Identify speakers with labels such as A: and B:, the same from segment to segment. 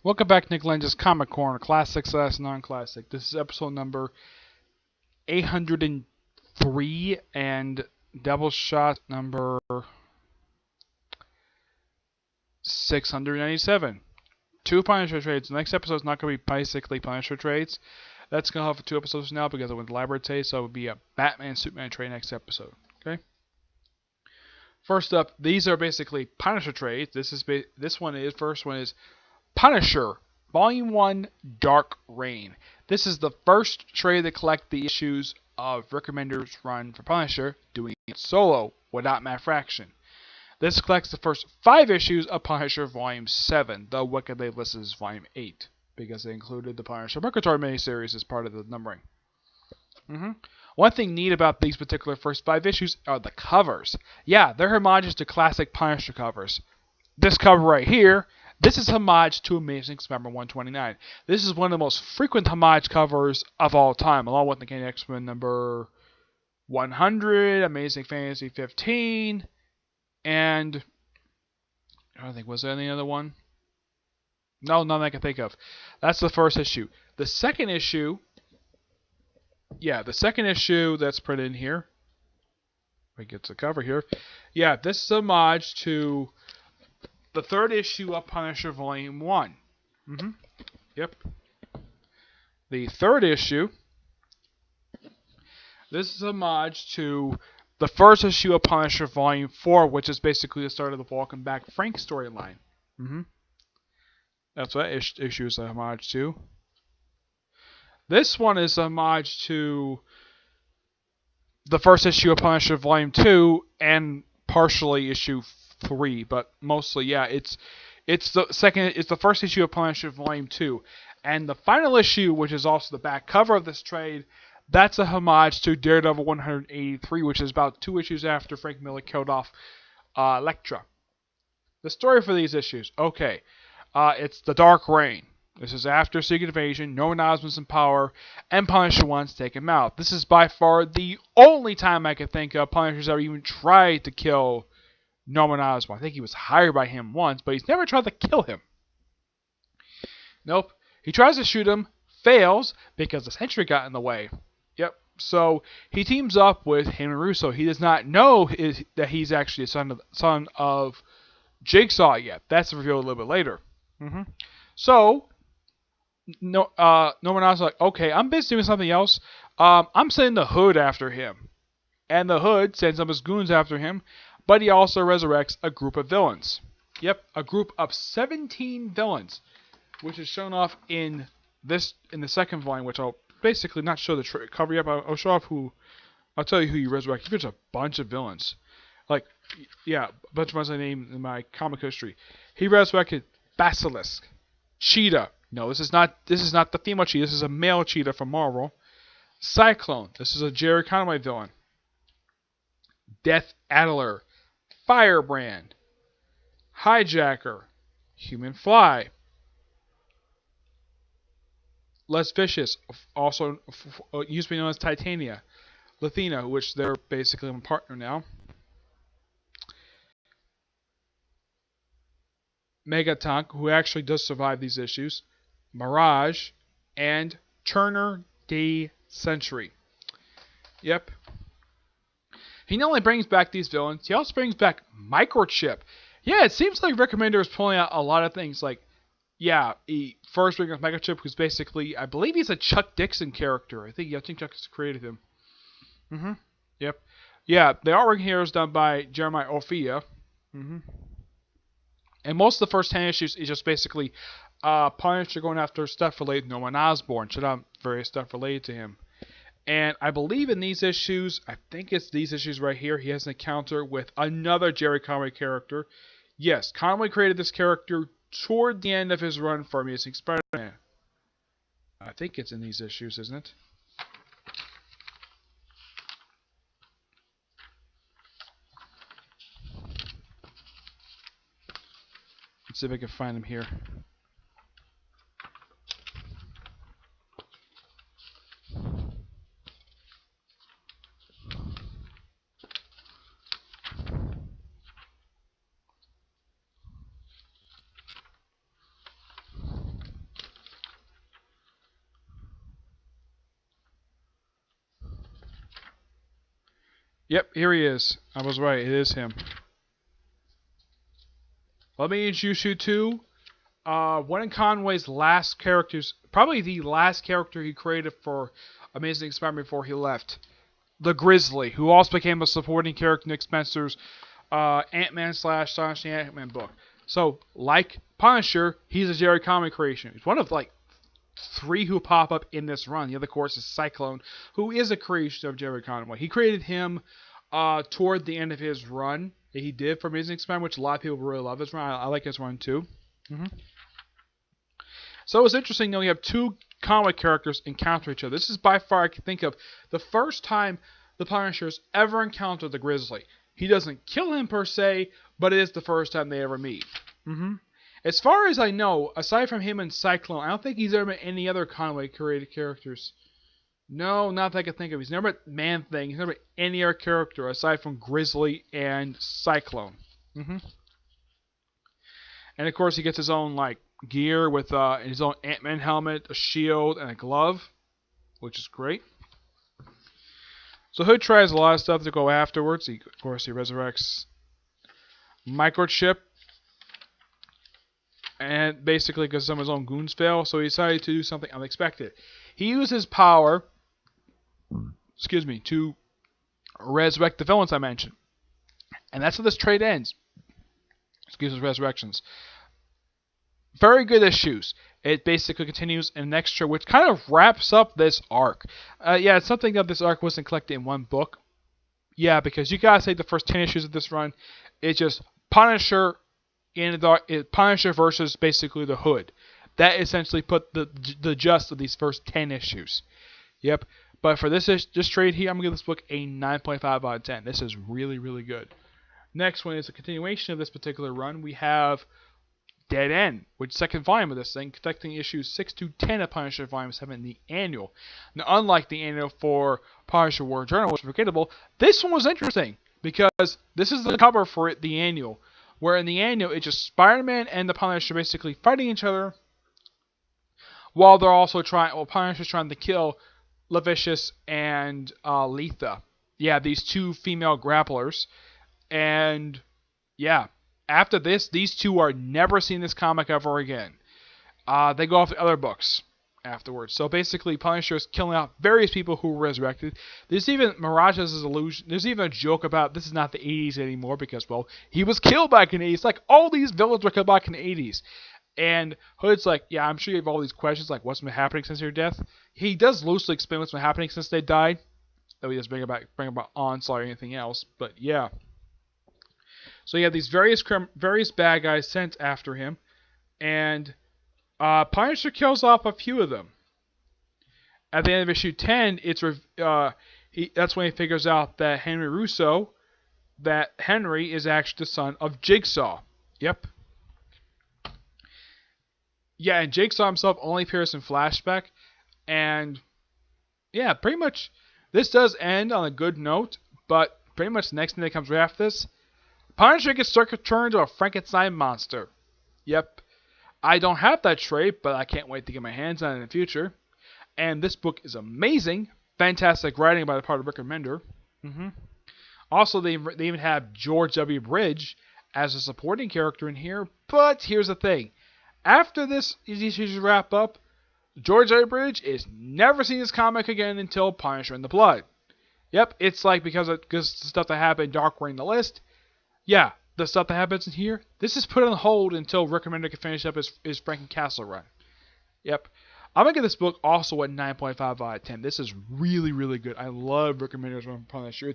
A: Welcome back to Nick Lenz's Comic Corner, Classic / Non-Classic. This is episode number 803 and Doubleshot number 697. Two Punisher trades. The next episode is not going to be basically Punisher trades. That's going to have 2 episodes now because I went to the library today, so it would be a Batman-Superman trade next episode. Okay. First up, these are basically Punisher trades. First one is Punisher, Volume 1, Dark Reign. This is the first trade to collect the issues of Rick Remender's run for Punisher, doing it solo, without Matt Fraction. This collects the first 5 issues of Punisher Volume 7, though Wicked they listed as Volume 8, because they included the Punisher Mercatory miniseries as part of the numbering. One thing neat about these particular first 5 issues are the covers. Yeah, they're homages to classic Punisher covers. This cover right here, this is homage to Amazing Spider-Man 129. This is one of the most frequent homage covers of all time, along with the X-Men number 100, Amazing Fantasy 15, and I don't think, was there any other one? No, none I can think of. That's the first issue. The second issue, that's printed in here. Let me get the cover here. Yeah, this is homage to the 3rd issue of Punisher Volume 1. Yep. The 3rd issue. This is homage to the 1st issue of Punisher Volume 4, which is basically the start of the Welcome Back Frank storyline. That's what issue is a homage to. This one is a homage to the 1st issue of Punisher Volume 2 and partially issue 3, but mostly, yeah, it's the 1st issue of Punisher Volume 2, and the final issue, which is also the back cover of this trade, that's a homage to Daredevil 183, which is about 2 issues after Frank Miller killed off Elektra. The story for these issues, okay, it's the Dark Reign. This is after Secret Invasion, Norman Osborn's in power, and Punisher wants to take him out. This is by far the only time I can think of Punisher's ever even tried to kill Norman Osborn. I think he was hired by him once, but he's never tried to kill him. Nope. He tries to shoot him, fails, because the Sentry got in the way. Yep. So he teams up with Henry Russo. He does not know that he's actually a son of Jigsaw yet. That's revealed a little bit later. So Norman Osborn's like, okay, I'm busy doing something else. I'm sending the Hood after him. And the Hood sends some of his goons after him. But he also resurrects a group of villains. Yep, a group of 17 villains, which is shown off in the 2nd volume, which I'll basically not show the cover yet, but I'll show off I'll tell you who you resurrect. There's a bunch of villains. Like, yeah, a bunch of ones I named in my comic history. He resurrected Basilisk, Cheetah. No, this is not the female Cheetah. This is a male Cheetah from Marvel. Cyclone. This is a Jerry Conway villain. Death Adler. Firebrand, Hijacker, Human Fly, Less Vicious, also used to be known as Titania, Lathina, which they're basically my partner now, Megatonk, who actually does survive these issues, Mirage, and Turner D. Century. Yep. He not only brings back these villains, he also brings back Microchip. Yeah, it seems like Rick Remender is pulling out a lot of things. Like, yeah, he first brings up Microchip, who's basically, I believe he's a Chuck Dixon character. I think Chuck created him. Yep. Yeah, the artwork here is done by Jeremiah Orfea. And most of the first 10 issues is just basically Punisher going after stuff related to Norman Osborn. Shut up, various stuff related to him. And I believe in these issues, I think it's these issues right here, he has an encounter with another Jerry Conway character. Yes, Conway created this character toward the end of his run for Amazing Spider-Man. I think it's in these issues, isn't it? Let's see if I can find him here. Yep, here he is. I was right. It is him. Let me introduce you to one of Conway's last characters, probably the last character he created for Amazing Spider-Man before he left. The Grizzly, who also became a supporting character in Nick Spencer's Ant-Man / Astonishing Ant-Man book. So, like Punisher, he's a Jerry Conway creation. He's one of like 3 who pop up in this run. The other, of course, is Cyclone, who is a creation of Jerry Conway. He created him toward the end of his run that he did for Amazing Spider-Man, which a lot of people really love his run. I like his run too. So it's interesting, though, you have 2 comic characters encounter each other. This is by far, I can think of, the first time the Punishers ever encountered the Grizzly. He doesn't kill him per se, but it is the first time they ever meet. As far as I know, aside from him and Cyclone, I don't think he's ever met any other Conway created characters. No, not that I can think of. He's never met Man-Thing. He's never met any other character aside from Grizzly and Cyclone. And of course, he gets his own like gear with his own Ant-Man helmet, a shield, and a glove, which is great. So Hood tries a lot of stuff to go afterwards. Of course, he resurrects Microchip, and basically because some of his own goons fail, so he decided to do something unexpected. He used his power, to resurrect the villains I mentioned, and that's how this trade ends. Resurrections. Very good issues. It basically continues an extra, which kind of wraps up this arc. Yeah, it's something that this arc wasn't collected in one book. Yeah, because you gotta say the first 10 issues of this run, it's just Punisher Punisher versus basically the Hood. That essentially put the gist of these first 10 issues. Yep. But for this trade here, I'm gonna give this book a 9.5 out of 10. This is really, really good. Next one is a continuation of this particular run. We have Dead End, which is the second volume of this thing, connecting issues 6 to 10 of Punisher Volume 7, the annual. Now, unlike the annual for Punisher War Journal, which was forgettable, this one was interesting because this is the cover for it, the annual, where in the annual it's just Spider-Man and the Punisher basically fighting each other, while they're also Punisher's trying to kill Levicious and Letha. Yeah, these 2 female grapplers. And yeah, after this, these 2 are never seen this comic ever again. They go off to other books afterwards. So basically, Punisher is killing out various people who were resurrected. There's even Mirage's illusion. There's even a joke about this is not the 80s anymore because, well, he was killed back in the 80s. Like, all these villains were killed back in the 80s. And Hood's like, yeah, I'm sure you have all these questions, like what's been happening since your death. He does loosely explain what's been happening since they died. Though he doesn't bring about Onslaught or anything else. But yeah. So you have these various bad guys sent after him, and Punisher kills off a few of them. At the end of issue 10, that's when he figures out that Henry is actually the son of Jigsaw. Yep. Yeah, and Jigsaw himself only appears in flashback, and yeah, pretty much this does end on a good note, but pretty much the next thing that comes right after this, Punisher gets turned into a Frankenstein monster. Yep. I don't have that trade, but I can't wait to get my hands on it in the future. And this book is amazing. Fantastic writing by the part of Rick Remender. Also, they even have George W. Bridge as a supporting character in here. But here's the thing. After these issues wrap up, George W. Bridge is never seen this comic again until Punisher in the Blood. Yep, it's like because of the stuff that happened in Dark Reign the List. Yeah, the stuff that happens in here, this is put on hold until Rick Remender can finish up his Franken Castle run. Yep. I'm going to give this book also a 9.5 out of 10. This is really, really good. I love Rick Remender's run for Punisher.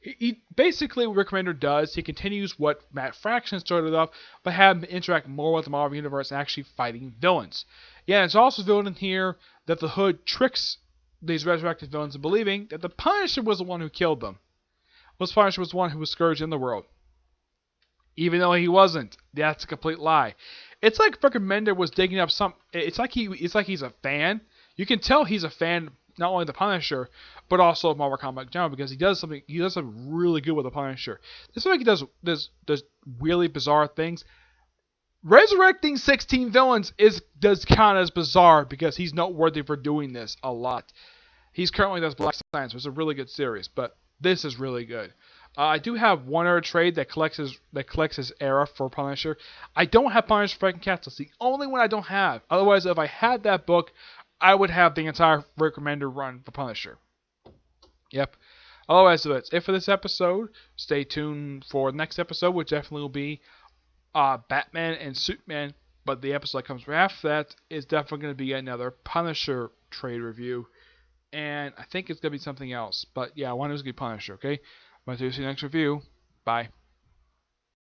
A: He basically, what Rick Remender does, he continues what Matt Fraction started off, but have him interact more with the Marvel Universe and actually fighting villains. Yeah, it's also villain in here that the Hood tricks these resurrected villains into believing that the Punisher was the one who killed them. The Punisher was the one who was scourged in the world. Even though he wasn't. That's a complete lie. It's like Rick Remender was digging up it's like he's a fan. You can tell he's a fan not only of the Punisher, but also of Marvel Comics in general, because he does something really good with the Punisher. This is like he does really bizarre things. Resurrecting 16 villains does count as bizarre because he's noteworthy for doing this a lot. He's currently does Black Science, which is a really good series, but This is really good. I do have one other trade that collects his era for Punisher. I don't have Punisher Frank Cats. That's the only one I don't have. Otherwise, if I had that book, I would have the entire Rick Remender run for Punisher. Yep. Otherwise, that's it for this episode. Stay tuned for the next episode, which definitely will be Batman and Superman. But the episode that comes right after that is definitely going to be another Punisher trade review. And I think it's going to be something else. But yeah, one is going to be Punisher, okay? I'm going to see you next review. Bye.